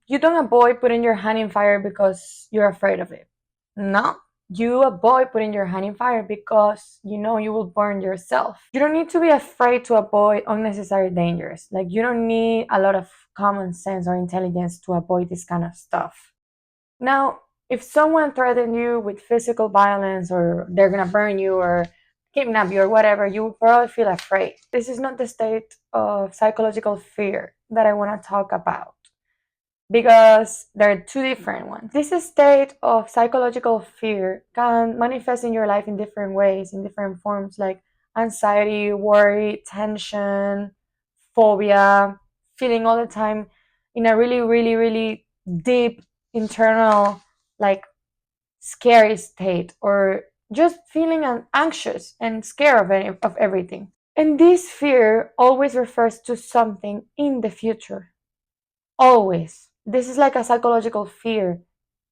You don't avoid putting your hand in fire because you're afraid of it. No. You avoid putting your hand in fire because you know you will burn yourself. You don't need to be afraid to avoid unnecessary dangers. Like, you don't need a lot of common sense or intelligence to avoid this kind of stuff. Now, if someone threatens you with physical violence or they're gonna burn you or kidnap you or whatever, you will probably feel afraid. This is not the state of psychological fear that I want to talk about because there are two different ones. This state of psychological fear can manifest in your life in different ways, in different forms, like anxiety, worry, tension, phobia, feeling all the time in a really, really, really deep internal, like, scary state, or just feeling anxious and scared of everything. And this fear always refers to something in the future. Always. This is like a psychological fear.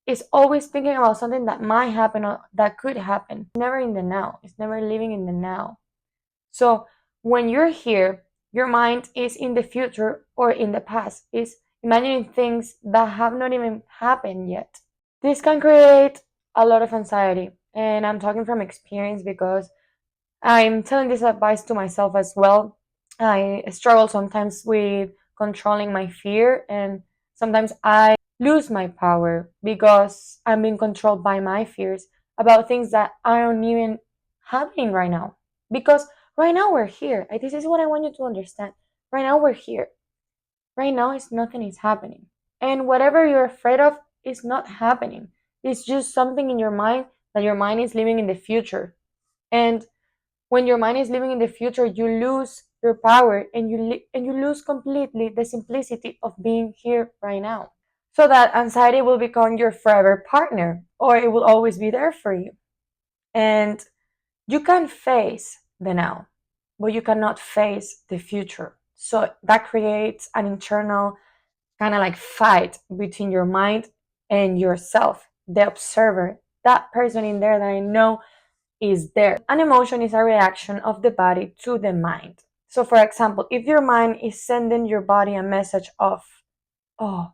It's always thinking about something that might happen or that could happen. Never in the now. It's never living in the now. So when you're here, your mind is in the future or in the past. It's imagining things that have not even happened yet. This can create a lot of anxiety. And I'm talking from experience because I'm telling this advice to myself as well. I struggle sometimes with controlling my fear, and sometimes I lose my power because I'm being controlled by my fears about things that aren't even happening right now. Because right now we're here. This is what I want you to understand. Right now we're here. Right now is nothing is happening. And whatever you're afraid of is not happening. It's just something in your mind that your mind is living in the future. And when your mind is living in the future, you lose your power and you lose completely the simplicity of being here right now. So that anxiety will become your forever partner, or it will always be there for you. And you can face the now, but you cannot face the future. So that creates an internal kind of like fight between your mind and yourself, the observer, that person in there that I know is there. An emotion is a reaction of the body to the mind. So, for example, if your mind is sending your body a message of, oh,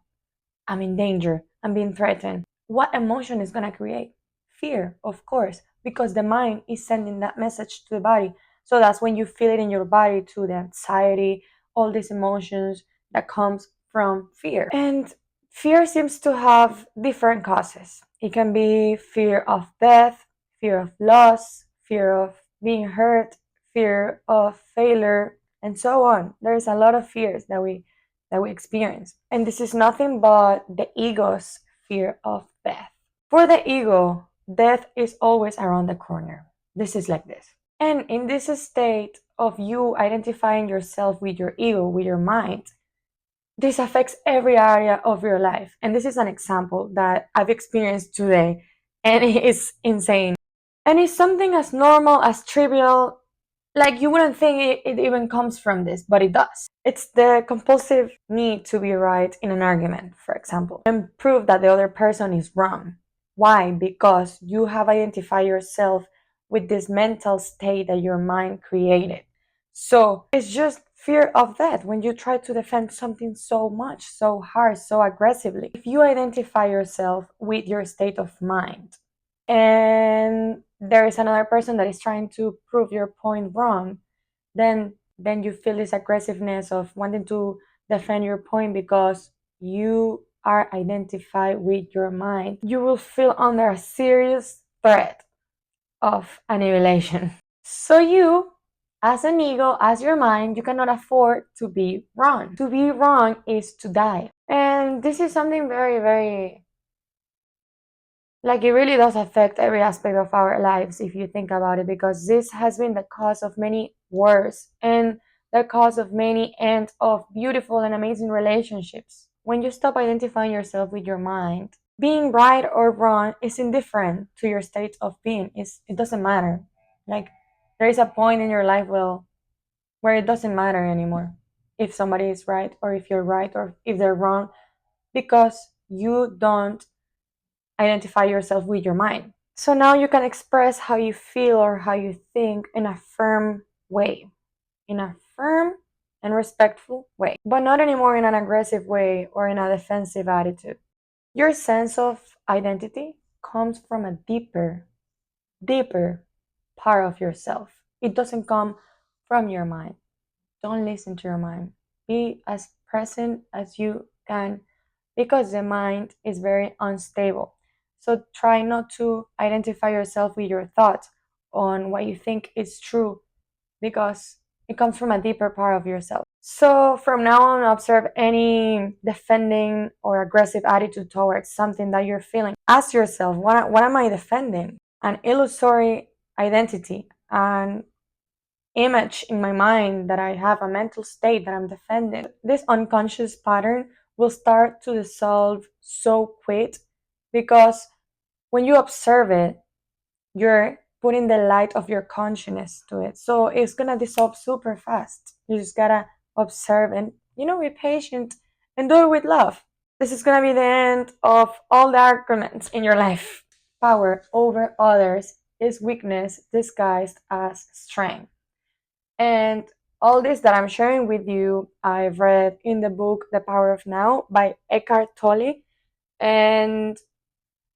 I'm in danger, I'm being threatened, what emotion is going to create? Fear, of course, because the mind is sending that message to the body. So that's when you feel it in your body, to the anxiety, all these emotions that comes from fear. And fear seems to have different causes. It can be fear of death, fear of loss, fear of being hurt, fear of failure, and so on. There's a lot of fears that we experience. And this is nothing but the ego's fear of death. For the ego, death is always around the corner. This is like this. And in this state of you identifying yourself with your ego, with your mind, this affects every area of your life. And this is an example that I've experienced today, and it is insane. And it's something as normal, as trivial, like you wouldn't think it even comes from this, but it does. It's the compulsive need to be right in an argument, for example, and prove that the other person is wrong. Why? Because you have identified yourself with this mental state that your mind created. So it's just fear of death when you try to defend something so much, so hard, so aggressively. If you identify yourself with your state of mind, and there is another person that is trying to prove your point wrong, then you feel this aggressiveness of wanting to defend your point because you are identified with your mind. You will feel under a serious threat of annihilation. So you, as an ego, as your mind, you cannot afford to be wrong. To be wrong is to die. And this is something very, very, like, it really does affect every aspect of our lives if you think about it, because this has been the cause of many wars and the cause of many end of beautiful and amazing relationships. When you stop identifying yourself with your mind, being right or wrong is indifferent to your state of being. It doesn't matter. Like, there is a point in your life where it doesn't matter anymore if somebody is right or if you're right or if they're wrong, because you don't identify yourself with your mind. So now you can express how you feel or how you think in a firm way. In a firm and respectful way, but not anymore in an aggressive way or in a defensive attitude. Your sense of identity comes from a deeper part of yourself. It doesn't come from your mind. Don't listen to your mind. Be as present as you can because the mind is very unstable. So try not to identify yourself with your thoughts on what you think is true because it comes from a deeper part of yourself. So from now on, observe any defending or aggressive attitude towards something that you're feeling. Ask yourself, what am I defending? An illusory identity, an image in my mind that I have, a mental state that I'm defending. This unconscious pattern will start to dissolve so quick because when you observe it, you're putting the light of your consciousness to it. So it's gonna dissolve super fast. You just gotta observe and, be patient and do it with love. This is gonna be the end of all the arguments in your life. Power over others is weakness disguised as strength. And all this that I'm sharing with you, I've read in the book The Power of Now by Eckhart Tolle, and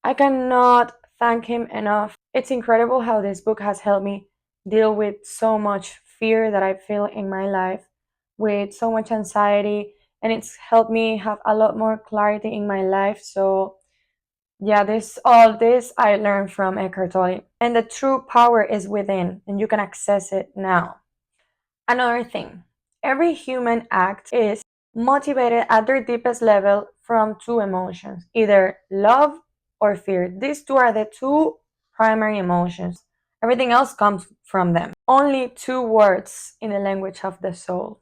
I cannot thank him enough. It's incredible how this book has helped me deal with so much fear that I feel in my life, with so much anxiety, and it's helped me have a lot more clarity in my life. So yeah, all this I learned from Eckhart Tolle. And the true power is within, and you can access it now. Another thing, every human act is motivated at their deepest level from two emotions, either love or fear. These two are the two primary emotions. Everything else comes from them. Only two words in the language of the soul,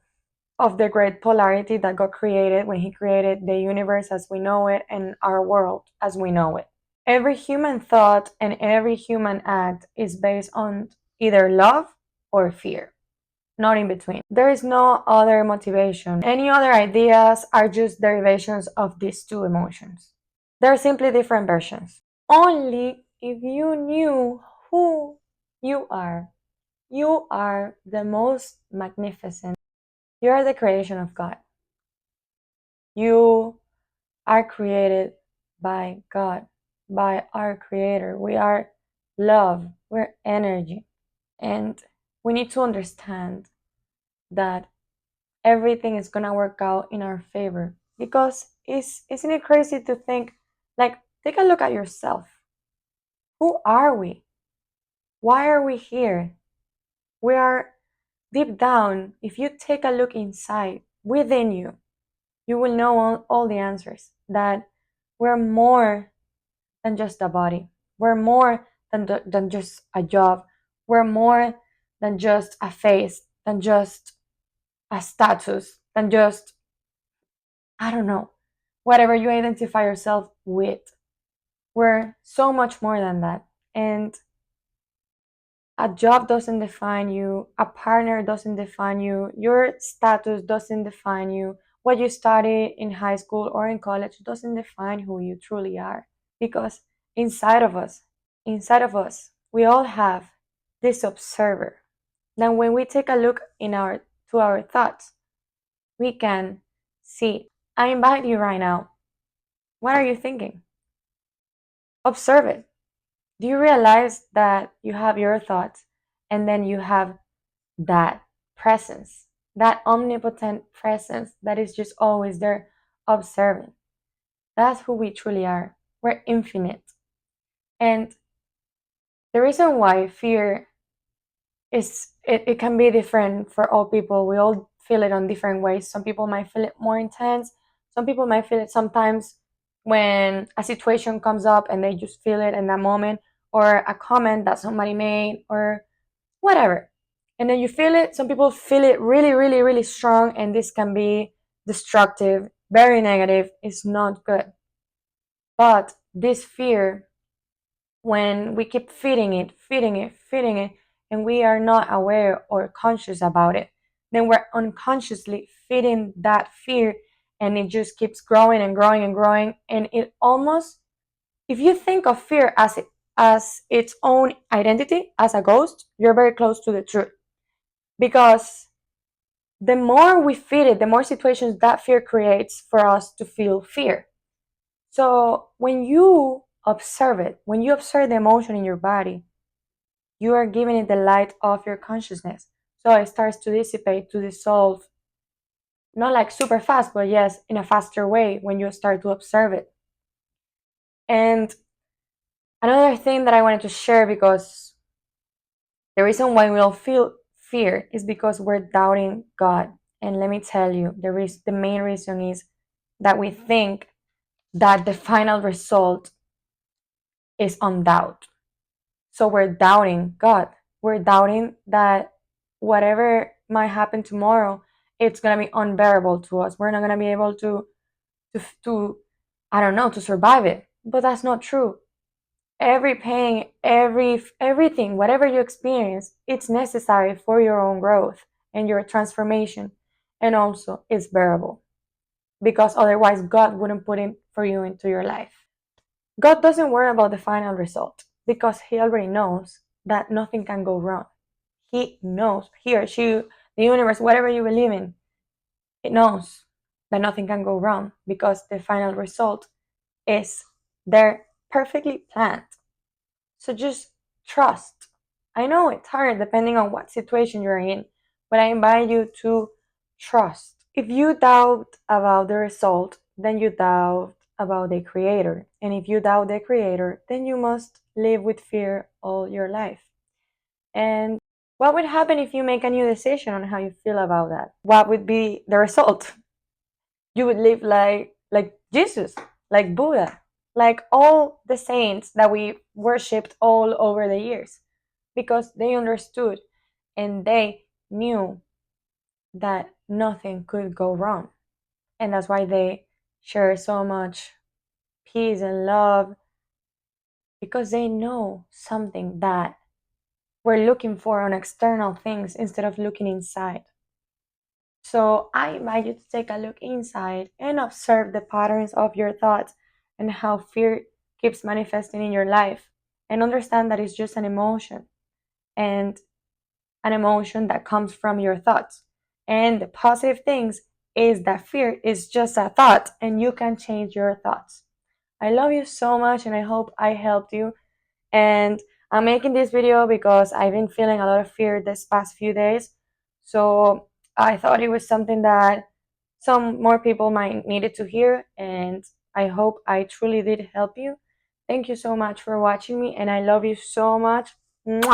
of the great polarity that God created when He created the universe as we know it and our world as we know it. Every human thought and every human act is based on either love or fear, not in between. There is no other motivation. Any other ideas are just derivations of these two emotions. They're simply different versions. Only if you knew who you are the most magnificent. You are the creation of God. You are created by God, by our Creator. We are love, we're energy. And we need to understand that everything is gonna work out in our favor. Because isn't it crazy to think, like, take a look at yourself. Who are we? Why are we here? We are deep down. If you take a look inside within you, you will know all the answers. That we're more than just a body. We're more than just a job. We're more than just a face, than just a status, than just, I don't know, whatever you identify yourself with. We're so much more than that. And a job doesn't define you, a partner doesn't define you, your status doesn't define you, what you study in high school or in college doesn't define who you truly are. Because inside of us, we all have this observer. Now, when we take a look to our thoughts, we can see. I invite you right now. What are you thinking? Observe it. Do you realize that you have your thoughts and then you have that presence, that omnipotent presence that is just always there observing? That's who we truly are. We're infinite. And the reason why fear it can be different for all people. We all feel it on different ways. Some people might feel it more intense. Some people might feel it sometimes when a situation comes up and they just feel it in that moment, or a comment that somebody made, or whatever. And then you feel it. Some people feel it really, really, really strong, and this can be destructive, very negative. It's not good. But this fear, when we keep feeding it, and we are not aware or conscious about it, then we're unconsciously feeding that fear, and it just keeps growing and growing and growing. And it almost, if you think of fear as its own identity, as a ghost, you're very close to the truth. Because the more we feed it, the more situations that fear creates for us to feel fear. So when you observe it, when you observe the emotion in your body, you are giving it the light of your consciousness. So it starts to dissipate, to dissolve, not like super fast, but yes, in a faster way when you start to observe it. And another thing that I wanted to share, because the reason why we don't feel fear is because we're doubting God. And let me tell you, the main reason is that we think that the final result is on doubt. So we're doubting God. We're doubting that whatever might happen tomorrow, it's gonna be unbearable to us. We're not gonna be able to I don't know, to survive it. But that's not true. Every pain, everything, whatever you experience, it's necessary for your own growth and your transformation. And also it's bearable. Because otherwise God wouldn't put it for you into your life. God doesn't worry about the final result because he already knows that nothing can go wrong. He knows, he or she, the universe, whatever you believe in, it knows that nothing can go wrong because the final result is there perfectly planned. So just trust. I know it's hard depending on what situation you're in, but I invite you to trust. If you doubt about the result, then you doubt about the creator. And if you doubt the creator, then you must live with fear all your life. And what would happen if you make a new decision on how you feel about that? What would be the result? You would live like Jesus, like Buddha, like all the saints that we worshipped all over the years, because they understood and they knew that nothing could go wrong. And that's why they share so much peace and love, because they know something that we're looking for on external things instead of looking inside. So I invite you to take a look inside and observe the patterns of your thoughts and how fear keeps manifesting in your life, and understand that it's just an emotion, and an emotion that comes from your thoughts. And the positive things is that fear is just a thought and you can change your thoughts. I love you so much and I hope I helped you. And I'm making this video because I've been feeling a lot of fear this past few days. So I thought it was something that some more people might needed to hear, and I hope I truly did help you. Thank you so much for watching me and I love you so much. Mwah.